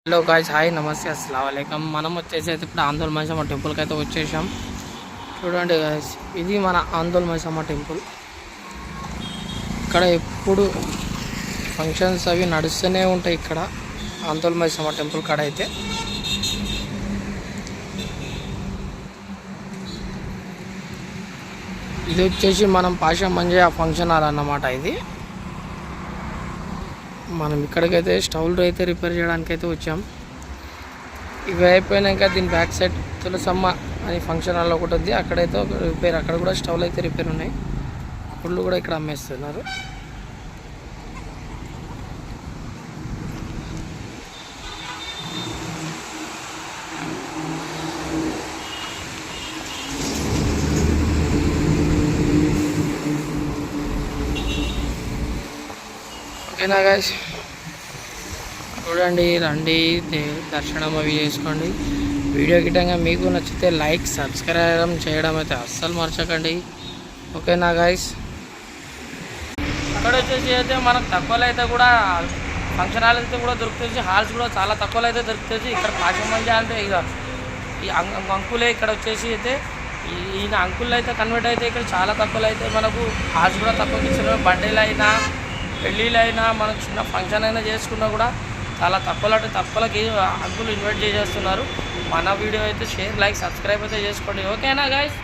Hello guys, hi, నమస్తే, అస్సలాము అలైకుం. మనం వచ్చేసి అయితే ఇప్పుడు ఆందోళన మైసమ్మ టెంపుల్కి అయితే వచ్చేసాం. చూడండి గాయ్స్, ఇది మన ఆందోళన మైసమ్మ టెంపుల్. ఇక్కడ ఎప్పుడు ఫంక్షన్స్ అవి నడుస్తూనే ఉంటాయి. ఇక్కడ ఆందోళన మైసమ్మ టెంపుల్ కాడ అయితే ఇది వచ్చేసి మనం పాషా మంజయ్య ఫంక్షన్ హాల్ అన్నమాట. ఇది మనం ఇక్కడికైతే స్టవ్లు అయితే రిపేర్ చేయడానికి అయితే వచ్చాం. ఇవి అయిపోయినాక దీని బ్యాక్ సైడ్ తులసమ్మ అని ఫంక్షన్ హాల్ ఒకటి ఉంది. అక్కడైతే ఒక రిపేర్, అక్కడ కూడా స్టవ్లు అయితే రిపేర్ ఉన్నాయి. గుళ్ళు కూడా ఇక్కడ అమ్మేస్తున్నారు. ఓకేనా గాయ్స్, చూడండి, రండి, దర్శనం అవి చేసుకోండి. వీడియో గిట్టంగా మీకు నచ్చితే లైక్, సబ్స్క్రైబ్ చేయడం అయితే అస్సలు మర్చకండి. ఓకేనా గాయ్స్, అక్కడ వచ్చేసి అయితే మనకు తక్కువలో అయితే కూడా ఫంక్షన్ హాల్ అయితే కూడా దొరుకుతుంది. హాల్స్ కూడా చాలా తక్కువలో అయితే దొరుకుతుంది. ఇక్కడ పాశమంజ అంటే ఇక ఈ అంకులే ఇక్కడ వచ్చేసి అయితే ఈయన అంకుల్ అయితే కన్వర్ట్ అయితే ఇక్కడ చాలా తక్కువలో అయితే మనకు హాల్స్ కూడా తక్కువకి ఇచ్చిన. బర్త్డేలు అయినా పెళ్ళిళ్ళు అయినా మనకు చిన్న ఫంక్షన్ అయినా చేసుకున్నా కూడా చాలా తక్కువలకి అంకులు ఇన్వైట్ చేసేస్తున్నారు. మన వీడియో అయితే షేర్, లైక్, సబ్స్క్రైబ్ అయితే చేసుకోండి. ఓకేనా గైస్.